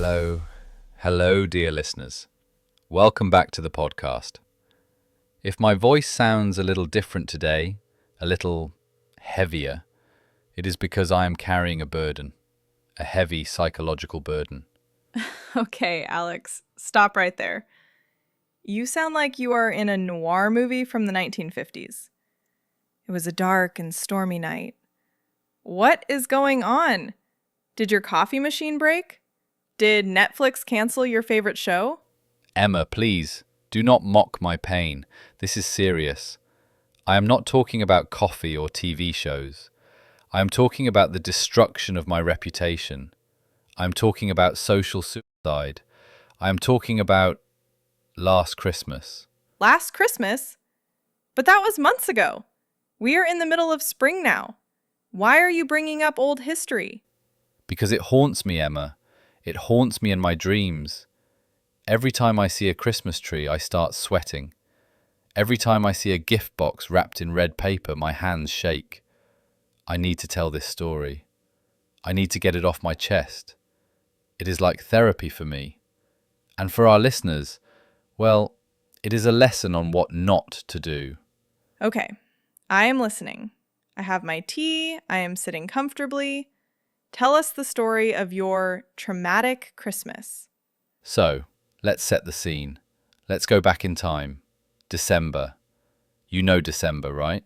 Hello. Hello, dear listeners. Welcome back to the podcast. If my voice sounds a little different today, a little heavier, it is because I am carrying a burden, a heavy psychological burden. Okay, Alex, stop right there. You sound like you are in a noir movie from the 1950s. It was a dark and stormy night. What is going on? Did your coffee machine break? Did Netflix cancel your favorite show? Emma, please, do not mock my pain. This is serious. I am not talking about coffee or TV shows. I am talking about the destruction of my reputation. I am talking about social suicide. I am talking about last Christmas. Last Christmas? But that was months ago. We are in the middle of spring now. Why are you bringing up old history? Because it haunts me, Emma. It haunts me in my dreams. Every time I see a Christmas tree, I start sweating. Every time I see a gift box wrapped in red paper, my hands shake. I need to tell this story. I need to get it off my chest. It is like therapy for me. And for our listeners, well, it is a lesson on what not to do. Okay, I am listening. I have my tea. I am sitting comfortably. Tell us the story of your traumatic Christmas. So, let's set the scene. Let's go back in time. December. You know December, right?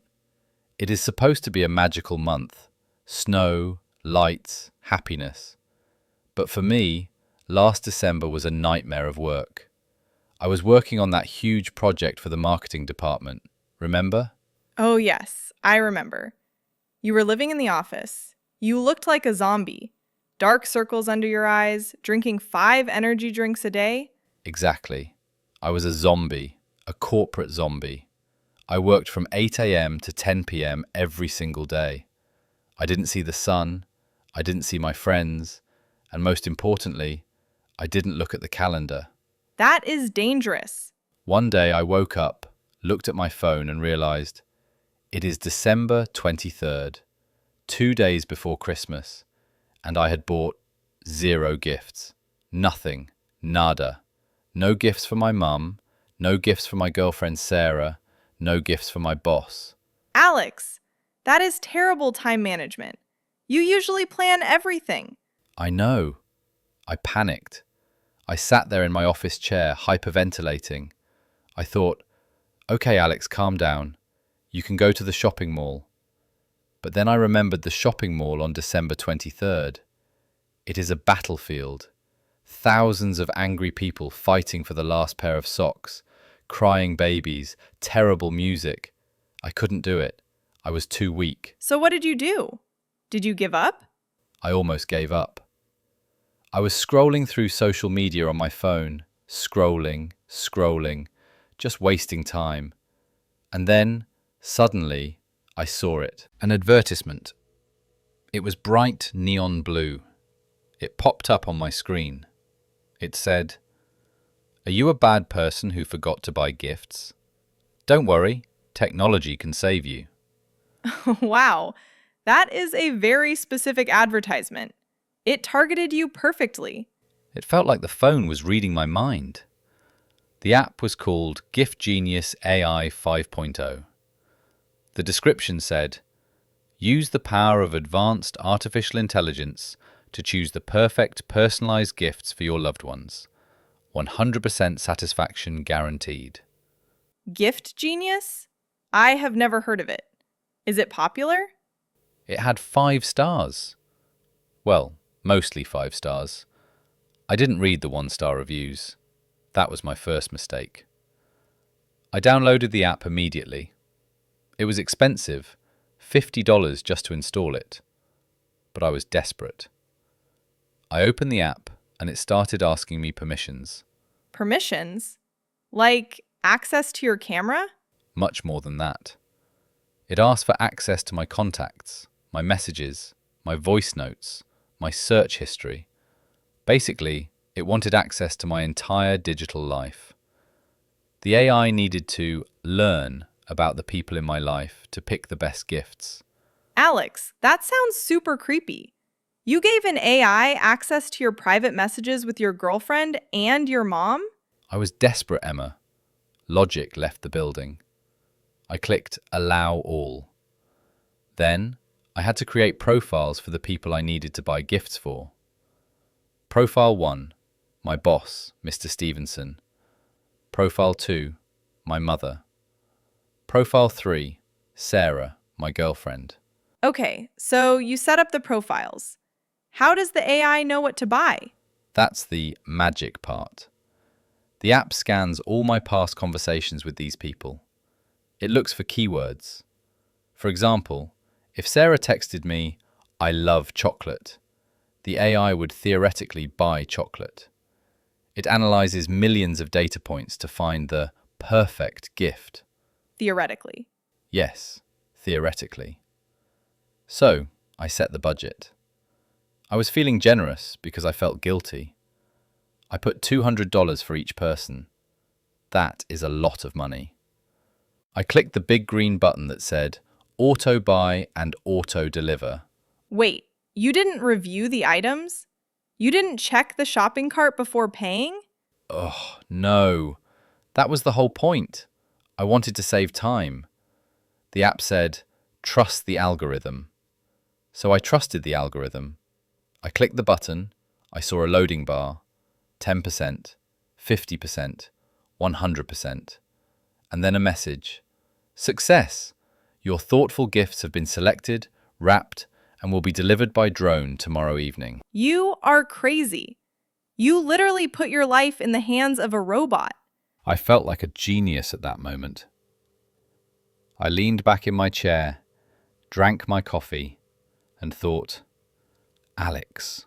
It is supposed to be a magical month. Snow, lights, happiness. But for me, last December was a nightmare of work. I was working on that huge project for the marketing department. Remember? Oh, yes, I remember. You were living in the office. You looked like a zombie. Dark circles under your eyes, drinking 5 energy drinks a day. Exactly. I was a zombie, a corporate zombie. I worked from 8 a.m. to 10 p.m. every single day. I didn't see the sun, I didn't see my friends, and most importantly, I didn't look at the calendar. That is dangerous. One day I woke up, looked at my phone and realized it is December 23rd, 2 days before Christmas, and I had bought 0 gifts. Nothing. Nada. No gifts for my mum, no gifts for my girlfriend Sarah, no gifts for my boss. Alex, that is terrible time management. You usually plan everything. I know. I panicked. I sat there in my office chair, hyperventilating. I thought, okay, Alex, calm down. You can go to the shopping mall. But then I remembered the shopping mall on December 23rd. It is a battlefield. Thousands of angry people fighting for the last pair of socks, crying babies, terrible music. I couldn't do it. I was too weak. So what did you do? Did you give up? I almost gave up. I was scrolling through social media on my phone, scrolling, just wasting time. And then, suddenly, I saw it. An advertisement. It was bright neon blue. It popped up on my screen. It said, "Are you a bad person who forgot to buy gifts? Don't worry, technology can save you." Wow, that is a very specific advertisement. It targeted you perfectly. It felt like the phone was reading my mind. The app was called Gift Genius AI 5.0. The description said, "Use the power of advanced artificial intelligence to choose the perfect personalized gifts for your loved ones. 100% satisfaction guaranteed." Gift Genius? I have never heard of it. Is it popular? It had 5 stars. Well, mostly 5 stars. I didn't read the 1-star reviews. That was my first mistake. I downloaded the app immediately. It was expensive, $50 just to install it. But I was desperate. I opened the app and it started asking me permissions. Permissions? Like access to your camera? Much more than that. It asked for access to my contacts, my messages, my voice notes, my search history. Basically, it wanted access to my entire digital life. The AI needed to learn about the people in my life to pick the best gifts. Alex, that sounds super creepy. You gave an AI access to your private messages with your girlfriend and your mom? I was desperate, Emma. Logic left the building. I clicked Allow All. Then, I had to create profiles for the people I needed to buy gifts for. Profile 1, my boss, Mr. Stevenson. Profile 2, my mother. Profile 3, Sarah, my girlfriend. Okay, so you set up the profiles. How does the AI know what to buy? That's the magic part. The app scans all my past conversations with these people. It looks for keywords. For example, if Sarah texted me, "I love chocolate," the AI would theoretically buy chocolate. It analyzes millions of data points to find the perfect gift. Theoretically. Yes, theoretically. So, I set the budget. I was feeling generous because I felt guilty. I put $200 for each person. That is a lot of money. I clicked the big green button that said Auto Buy and Auto Deliver. Wait, you didn't review the items? You didn't check the shopping cart before paying? Oh, no. That was the whole point. I wanted to save time. The app said, trust the algorithm. So I trusted the algorithm. I clicked the button. I saw a loading bar. 10%, 50%, 100%. And then a message. Success! Your thoughtful gifts have been selected, wrapped, and will be delivered by drone tomorrow evening. You are crazy. You literally put your life in the hands of a robot. I felt like a genius at that moment. I leaned back in my chair, drank my coffee, and thought, Alex,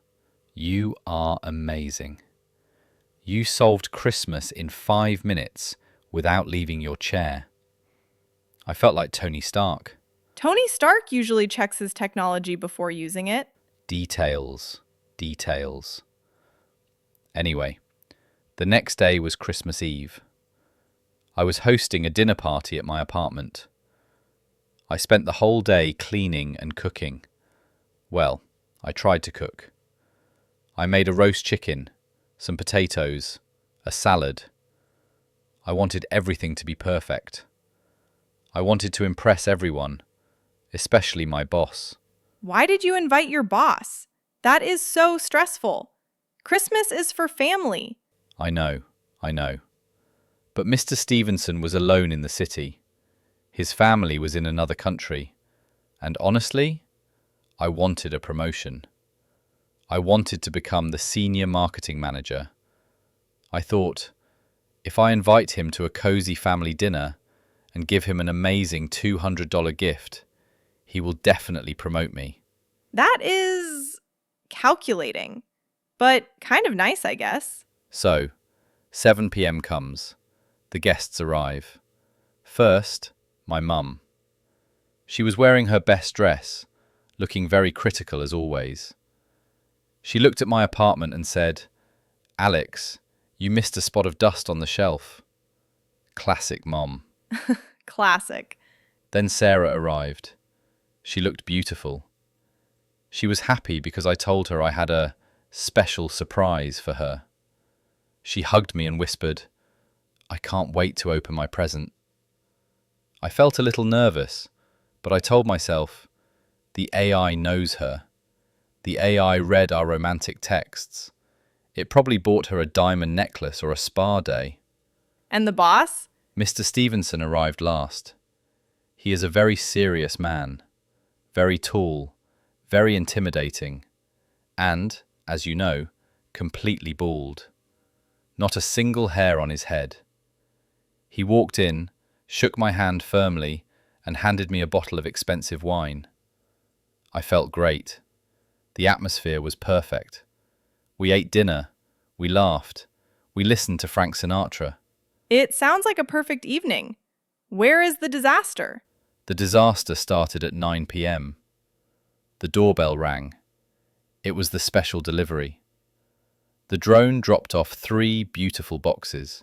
you are amazing. You solved Christmas in 5 minutes without leaving your chair. I felt like Tony Stark. Tony Stark usually checks his technology before using it. Details, details. Anyway, the next day was Christmas Eve. I was hosting a dinner party at my apartment. I spent the whole day cleaning and cooking. Well, I tried to cook. I made a roast chicken, some potatoes, a salad. I wanted everything to be perfect. I wanted to impress everyone, especially my boss. Why did you invite your boss? That is so stressful. Christmas is for family. I know. But Mr. Stevenson was alone in the city. His family was in another country. And honestly, I wanted a promotion. I wanted to become the senior marketing manager. I thought, if I invite him to a cozy family dinner and give him an amazing $200 gift, he will definitely promote me. That is calculating, but kind of nice, I guess. So, 7 p.m. comes. The guests arrive. First, my mum. She was wearing her best dress, looking very critical as always. She looked at my apartment and said, Alex, you missed a spot of dust on the shelf. Classic mom. Classic. Then Sarah arrived. She looked beautiful. She was happy because I told her I had a special surprise for her. She hugged me and whispered, I can't wait to open my present. I felt a little nervous, but I told myself, the AI knows her. The AI read our romantic texts. It probably bought her a diamond necklace or a spa day. And the boss? Mr. Stevenson arrived last. He is a very serious man, very tall, very intimidating, and, as you know, completely bald. Not a single hair on his head. He walked in, shook my hand firmly, and handed me a bottle of expensive wine. I felt great. The atmosphere was perfect. We ate dinner, we laughed, we listened to Frank Sinatra. It sounds like a perfect evening. Where is the disaster? The disaster started at 9 p.m. The doorbell rang. It was the special delivery. The drone dropped off 3 beautiful boxes.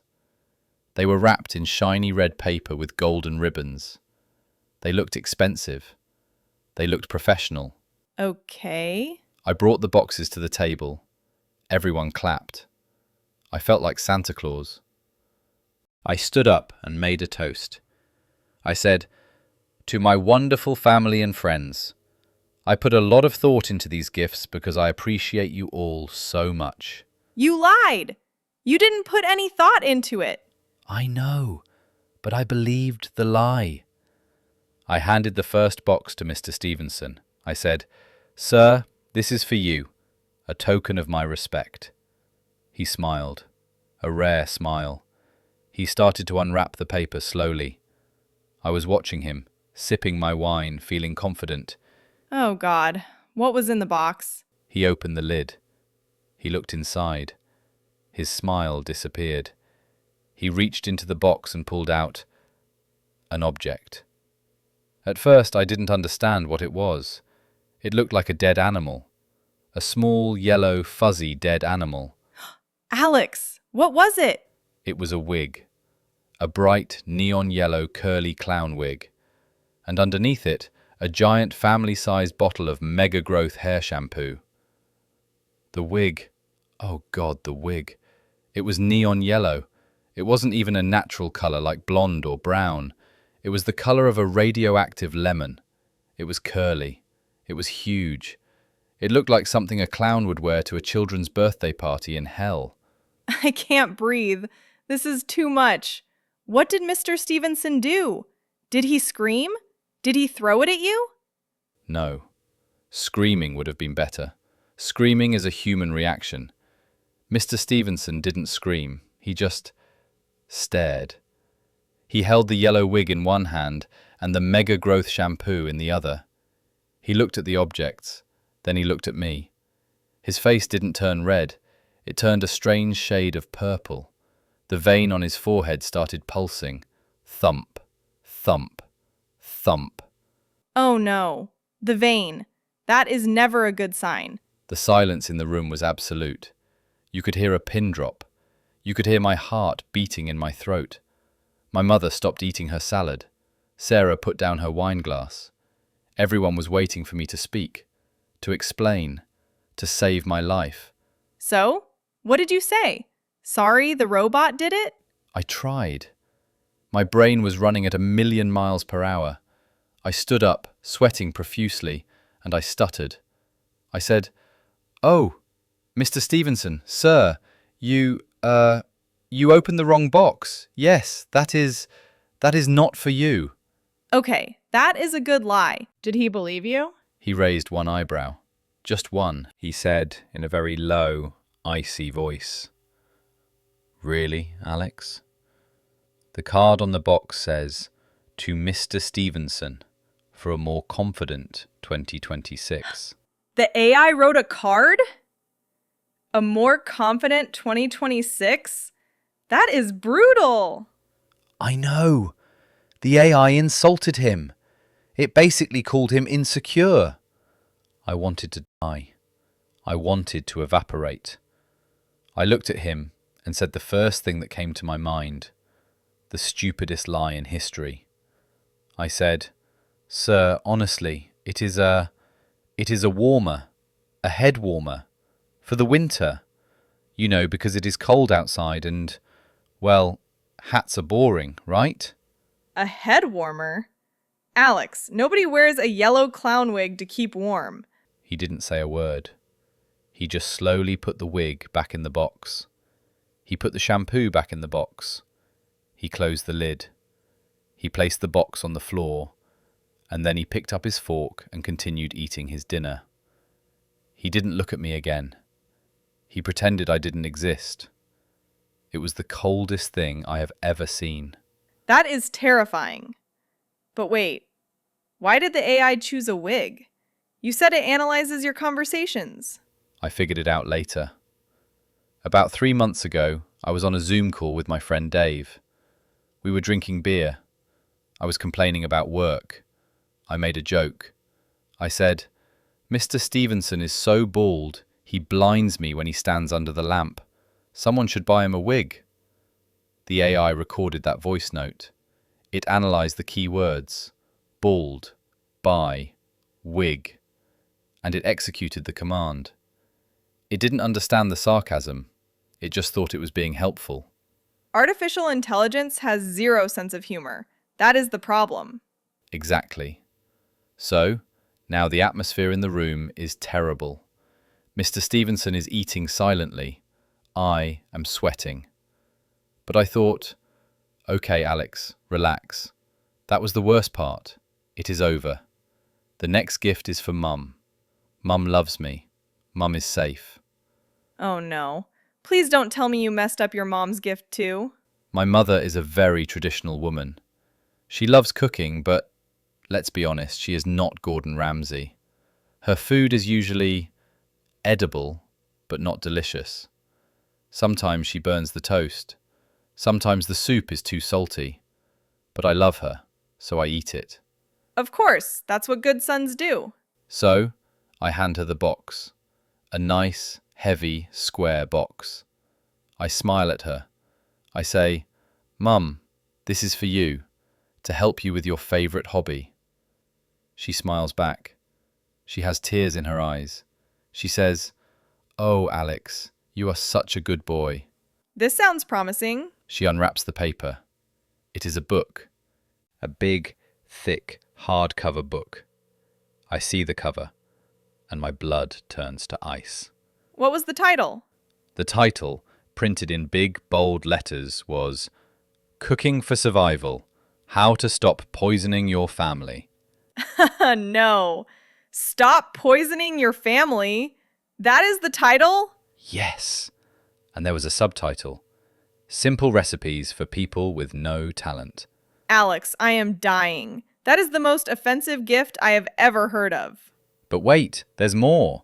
They were wrapped in shiny red paper with golden ribbons. They looked expensive. They looked professional. Okay. I brought the boxes to the table. Everyone clapped. I felt like Santa Claus. I stood up and made a toast. I said, "To my wonderful family and friends, I put a lot of thought into these gifts because I appreciate you all so much." You lied! You didn't put any thought into it. I know, but I believed the lie. I handed the first box to Mr. Stevenson. I said, "Sir, this is for you, a token of my respect." He smiled, a rare smile. He started to unwrap the paper slowly. I was watching him, sipping my wine, feeling confident. Oh, God. What was in the box? He opened the lid. He looked inside. His smile disappeared. He reached into the box and pulled out an object. At first, I didn't understand what it was. It looked like a dead animal. A small, yellow, fuzzy dead animal. Alex, what was it? It was a wig. A bright, neon yellow, curly clown wig. And underneath it, a giant family-sized bottle of mega growth hair shampoo. The wig. Oh God, the wig. It was neon yellow. It wasn't even a natural color like blonde or brown. It was the color of a radioactive lemon. It was curly. It was huge. It looked like something a clown would wear to a children's birthday party in hell. I can't breathe. This is too much. What did Mr. Stevenson do? Did he scream? Did he throw it at you? No. Screaming would have been better. Screaming is a human reaction. Mr. Stevenson didn't scream. He just stared. He held the yellow wig in one hand and the mega growth shampoo in the other. He looked at the objects. Then he looked at me. His face didn't turn red. It turned a strange shade of purple. The vein on his forehead started pulsing. Thump, thump, thump. Oh no. The vein. That is never a good sign. The silence in the room was absolute. You could hear a pin drop. You could hear my heart beating in my throat. My mother stopped eating her salad. Sarah put down her wine glass. Everyone was waiting for me to speak, to explain, to save my life. So, what did you say? Sorry, the robot did it? I tried. My brain was running at 1,000,000 miles per hour. I stood up, sweating profusely, and I stuttered. I said, "Oh, Mr. Stevenson, sir, you opened the wrong box. Yes, that is not for you." Okay, that is a good lie. Did he believe you? He raised one eyebrow. "Just one," he said in a very low, icy voice. "Really, Alex?" The card on the box says, "To Mr. Stevenson, for a more confident 2026. The AI wrote a card? A more confident 2026? That is brutal. I know. The AI insulted him. It basically called him insecure. I wanted to die. I wanted to evaporate. I looked at him and said the first thing that came to my mind, the stupidest lie in history. I said, "Sir, honestly, it is a warmer, a head warmer, for the winter. You know, because it is cold outside and, well, hats are boring, right?" A head warmer? Alex, nobody wears a yellow clown wig to keep warm. He didn't say a word. He just slowly put the wig back in the box. He put the shampoo back in the box. He closed the lid. He placed the box on the floor, and then he picked up his fork and continued eating his dinner. He didn't look at me again. He pretended I didn't exist. It was the coldest thing I have ever seen. That is terrifying. But wait, why did the AI choose a wig? You said it analyzes your conversations. I figured it out later. About 3 months ago, I was on a Zoom call with my friend Dave. We were drinking beer. I was complaining about work. I made a joke. I said, "Mr. Stevenson is so bald, he blinds me when he stands under the lamp. Someone should buy him a wig." The AI recorded that voice note. It analyzed the key words: bald, buy, wig. and it executed the command. It didn't understand the sarcasm. It just thought it was being helpful. Artificial intelligence has zero sense of humor. That is the problem. Exactly. So, now the atmosphere in the room is terrible. Mr. Stevenson is eating silently. I am sweating. But I thought, okay, Alex, relax. That was the worst part. It is over. The next gift is for Mum. Mum loves me. Mum is safe. Oh no. Please don't tell me you messed up your mom's gift too. My mother is a very traditional woman. She loves cooking, but let's be honest, she is not Gordon Ramsay. Her food is usually edible, but not delicious. Sometimes she burns the toast. Sometimes the soup is too salty. But I love her, so I eat it. Of course, that's what good sons do. So, I hand her the box. A nice, heavy, square box. I smile at her. I say, Mum, this is for you, to help you with your favourite hobby. She smiles back. She has tears in her eyes. She says, Oh, Alex, you are such a good boy. This sounds promising. She unwraps the paper. It is a book. A big, thick, hardcover book. I see the cover, and my blood turns to ice. What was the title? The title, printed in big, bold letters, was Cooking for Survival: How to Stop Poisoning Your Family. No. Stop poisoning your family? That is the title? Yes. And there was a subtitle. Simple recipes for people with no talent. Alex, I am dying. That is the most offensive gift I have ever heard of. But wait, there's more.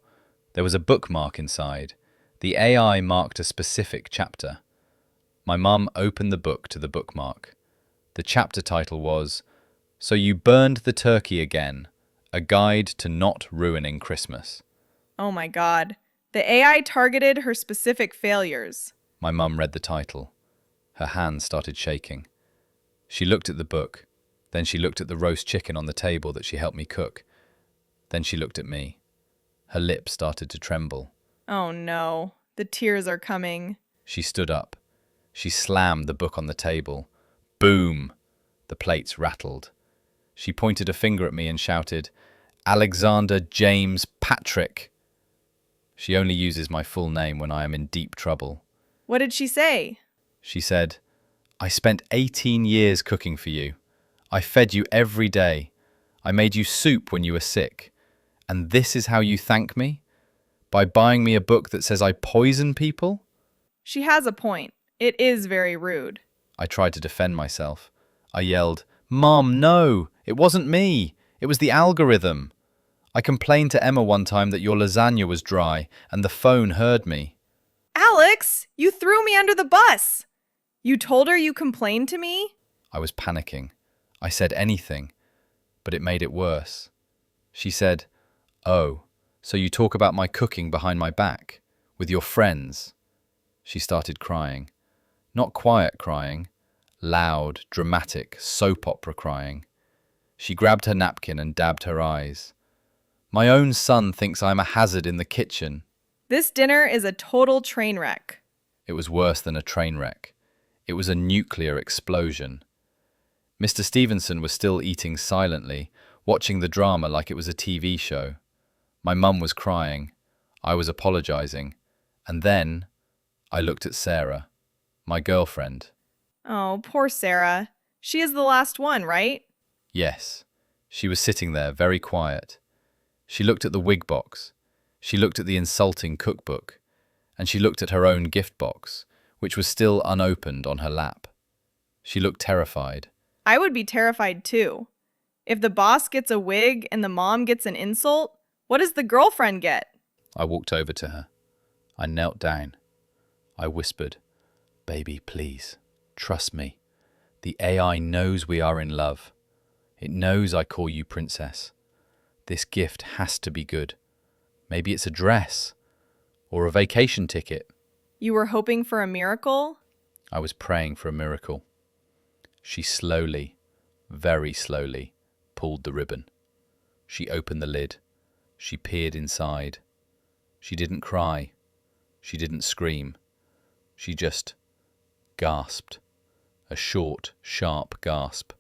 There was a bookmark inside. The AI marked a specific chapter. My mum opened the book to the bookmark. The chapter title was, So You Burned the Turkey Again, a guide to not ruining Christmas. Oh my God. The AI targeted her specific failures. My mum read the title. Her hands started shaking. She looked at the book. Then she looked at the roast chicken on the table that she helped me cook. Then she looked at me. Her lips started to tremble. Oh no. The tears are coming. She stood up. She slammed the book on the table. Boom! The plates rattled. She pointed a finger at me and shouted, Alexander James Patrick. She only uses my full name when I am in deep trouble. What did she say? She said, I spent 18 years cooking for you. I fed you every day. I made you soup when you were sick. And this is how you thank me? By buying me a book that says I poison people? She has a point. It is very rude. I tried to defend myself. I yelled, Mom, no, it wasn't me. It was the algorithm. I complained to Emma one time that your lasagna was dry, and the phone heard me. Alex, you threw me under the bus. You told her you complained to me? I was panicking. I said anything, but it made it worse. She said, Oh, so you talk about my cooking behind my back, with your friends? She started crying. Not quiet crying, loud, dramatic, soap opera crying. She grabbed her napkin and dabbed her eyes. My own son thinks I'm a hazard in the kitchen. This dinner is a total train wreck. It was worse than a train wreck. It was a nuclear explosion. Mr. Stevenson was still eating silently, watching the drama like it was a TV show. My mum was crying. I was apologizing. And then I looked at Sarah, my girlfriend. Oh, poor Sarah. She is the last one, right? Yes, she was sitting there, very quiet. She looked at the wig box. She looked at the insulting cookbook. And she looked at her own gift box, which was still unopened on her lap. She looked terrified. I would be terrified too. If the boss gets a wig and the mom gets an insult, what does the girlfriend get? I walked over to her. I knelt down. I whispered, Baby, please, trust me. The AI knows we are in love. It knows I call you princess. This gift has to be good. Maybe it's a dress or a vacation ticket. You were hoping for a miracle? I was praying for a miracle. She slowly, very slowly, pulled the ribbon. She opened the lid. She peered inside. She didn't cry. She didn't scream. She just gasped. A short, sharp gasp.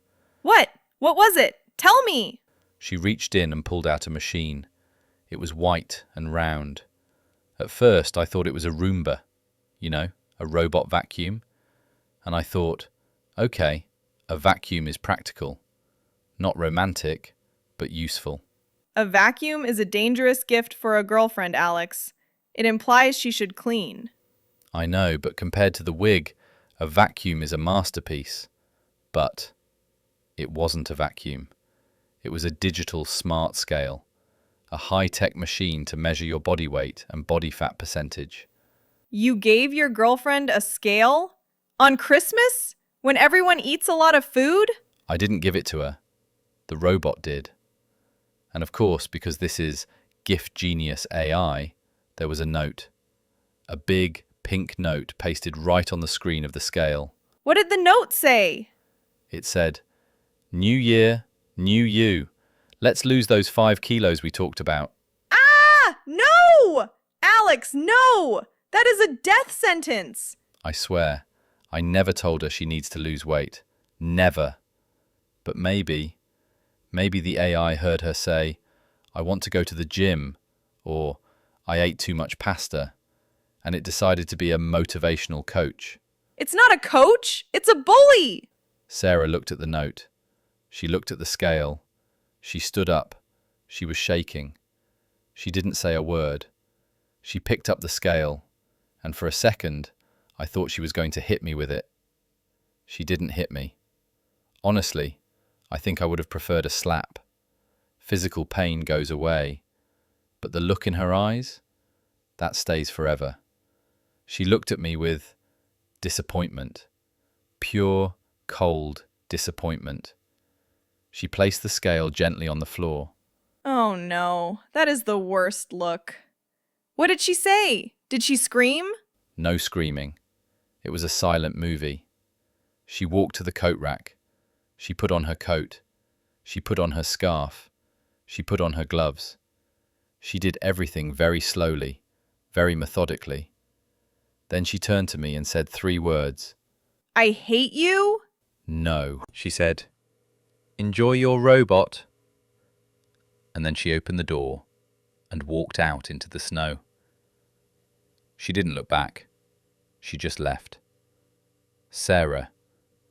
What? What was it? Tell me! She reached in and pulled out a machine. It was white and round. At first, I thought it was a Roomba, a robot vacuum. And I thought, okay, a vacuum is practical. Not romantic, but useful. A vacuum is a dangerous gift for a girlfriend, Alex. It implies she should clean. I know, but compared to the wig, a vacuum is a masterpiece. But it wasn't a vacuum. It was a digital smart scale, a high-tech machine to measure your body weight and body fat percentage. You gave your girlfriend a scale? On Christmas? When everyone eats a lot of food? I didn't give it to her. The robot did. And of course, because this is Gift Genius AI, there was a note. A big pink note pasted right on the screen of the scale. What did the note say? It said, "New year, new you. Let's lose those 5 kilos we talked about." Ah! No! Alex, no! That is a death sentence. I swear, I never told her she needs to lose weight. Never. But maybe the AI heard her say, "I want to go to the gym," or "I ate too much pasta," and it decided to be a motivational coach. It's not a coach, it's a bully. Sarah looked at the note. She looked at the scale. She stood up. She was shaking. She didn't say a word. She picked up the scale, and for a second, I thought she was going to hit me with it. She didn't hit me. Honestly, I think I would have preferred a slap. Physical pain goes away, but the look in her eyes, that stays forever. She looked at me with disappointment, pure, cold disappointment. She placed the scale gently on the floor. Oh no, that is the worst look. What did she say? Did she scream? No screaming. It was a silent movie. She walked to the coat rack. She put on her coat. She put on her scarf. She put on her gloves. She did everything very slowly, very methodically. Then she turned to me and said 3 words. I hate you? "No," she said. "Enjoy your robot." And then she opened the door and walked out into the snow. She didn't look back. She just left. Sarah,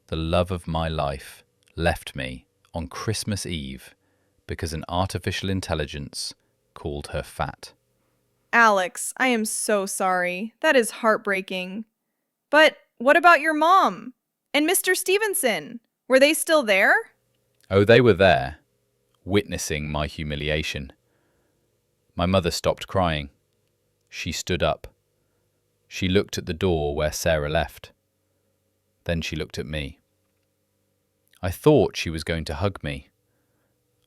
the love of my life, left me on Christmas Eve because an artificial intelligence called her fat. Alex, I am so sorry. That is heartbreaking. But what about your mom? And Mr. Stevenson? Were they still there? Oh, they were there, witnessing my humiliation. My mother stopped crying. She stood up. She looked at the door where Sarah left. Then she looked at me. I thought she was going to hug me.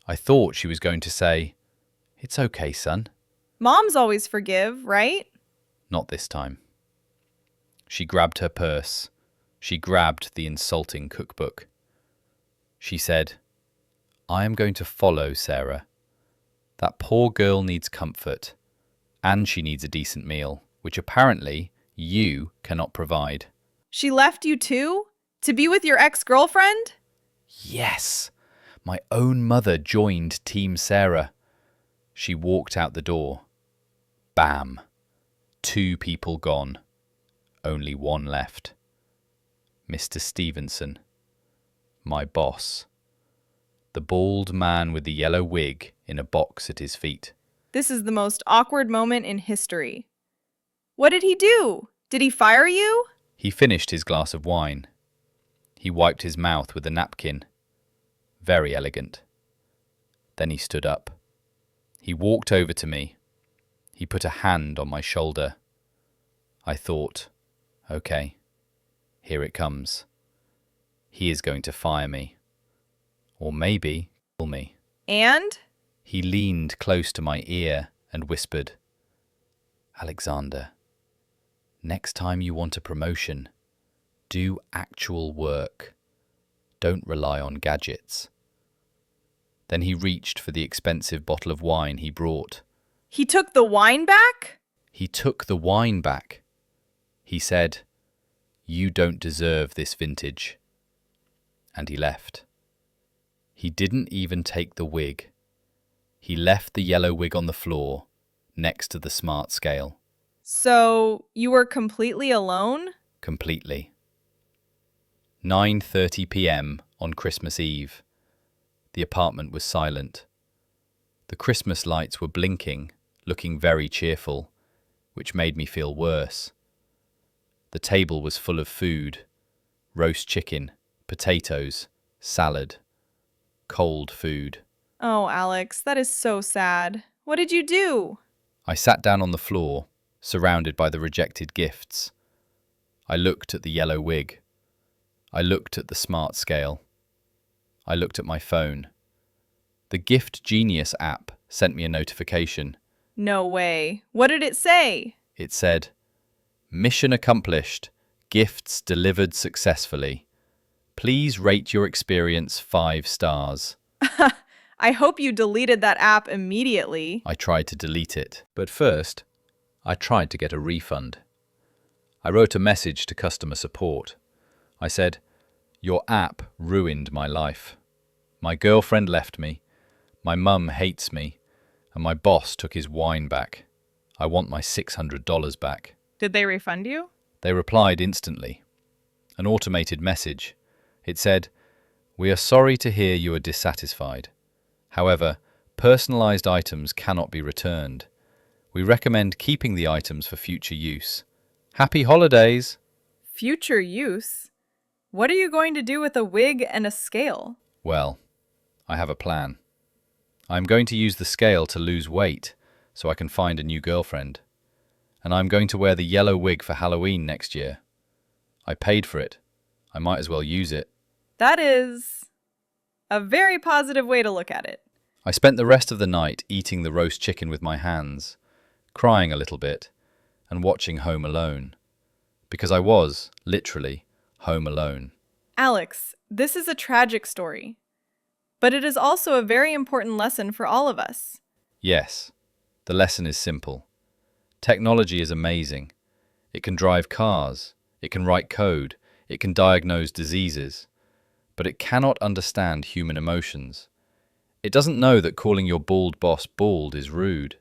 I thought she was going to say, "It's okay, son." Moms always forgive, right? Not this time. She grabbed her purse. She grabbed the insulting cookbook. She said, "I am going to follow Sarah. That poor girl needs comfort, and she needs a decent meal, which apparently you cannot provide." She left you too? To be with your ex-girlfriend? Yes, my own mother joined Team Sarah. She walked out the door. Bam! 2 people gone. Only 1 left. Mr. Stevenson. My boss. The bald man with the yellow wig in a box at his feet. This is the most awkward moment in history. What did he do? Did he fire you? He finished his glass of wine. He wiped his mouth with a napkin. Very elegant. Then he stood up. He walked over to me. He put a hand on my shoulder. I thought, okay, here it comes. He is going to fire me. Or maybe kill me. And? He leaned close to my ear and whispered, "Alexander, next time you want a promotion, do actual work. Don't rely on gadgets." Then he reached for the expensive bottle of wine he brought. He took the wine back? He took the wine back. He said, "You don't deserve this vintage." And he left. He didn't even take the wig. He left the yellow wig on the floor, next to the smart scale. So, you were completely alone? Completely. 9:30 p.m. on Christmas Eve. The apartment was silent. The Christmas lights were blinking, looking very cheerful, which made me feel worse. The table was full of food: roast chicken, potatoes, salad, cold food. Oh, Alex, that is so sad. What did you do? I sat down on the floor, surrounded by the rejected gifts. I looked at the yellow wig. I looked at the smart scale. I looked at my phone. The Gift Genius app sent me a notification. No way. What did it say? It said, "Mission accomplished. Gifts delivered successfully. Please rate your experience 5 stars." I hope you deleted that app immediately. I tried to delete it, but first, I tried to get a refund. I wrote a message to customer support. I said, "Your app ruined my life. My girlfriend left me, my mum hates me, and my boss took his wine back. I want my $600 back." Did they refund you? They replied instantly. An automated message. It said, "We are sorry to hear you are dissatisfied. However, personalized items cannot be returned. We recommend keeping the items for future use. Happy holidays!" Future use? What are you going to do with a wig and a scale? Well, I have a plan. I'm going to use the scale to lose weight so I can find a new girlfriend. And I'm going to wear the yellow wig for Halloween next year. I paid for it. I might as well use it. That is a very positive way to look at it. I spent the rest of the night eating the roast chicken with my hands, crying a little bit, and watching Home Alone. Because I was, literally, home alone. Alex, this is a tragic story, but it is also a very important lesson for all of us. Yes, the lesson is simple. Technology is amazing. It can drive cars, it can write code, it can diagnose diseases, but it cannot understand human emotions. It doesn't know that calling your bald boss bald is rude.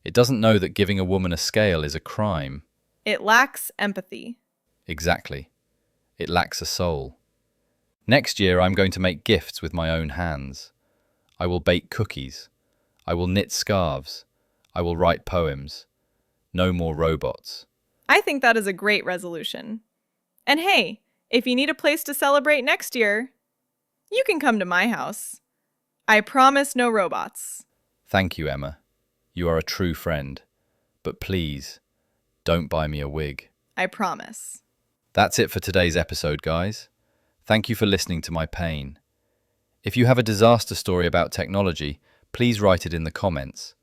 It doesn't know that giving a woman a scale is a crime. It lacks empathy. Exactly. It lacks a soul. Next year, I'm going to make gifts with my own hands. I will bake cookies. I will knit scarves. I will write poems. No more robots. I think that is a great resolution. And hey, if you need a place to celebrate next year, you can come to my house. I promise no robots. Thank you, Emma. You are a true friend. But please, don't buy me a wig. I promise. That's it for today's episode, guys. Thank you for listening to my pain. If you have a disaster story about technology, please write it in the comments.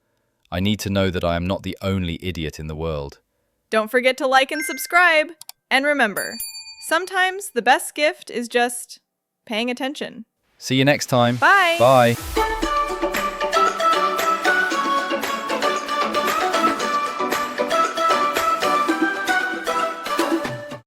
I need to know that I am not the only idiot in the world. Don't forget to like and subscribe. And remember, sometimes the best gift is just paying attention. See you next time. Bye. Bye.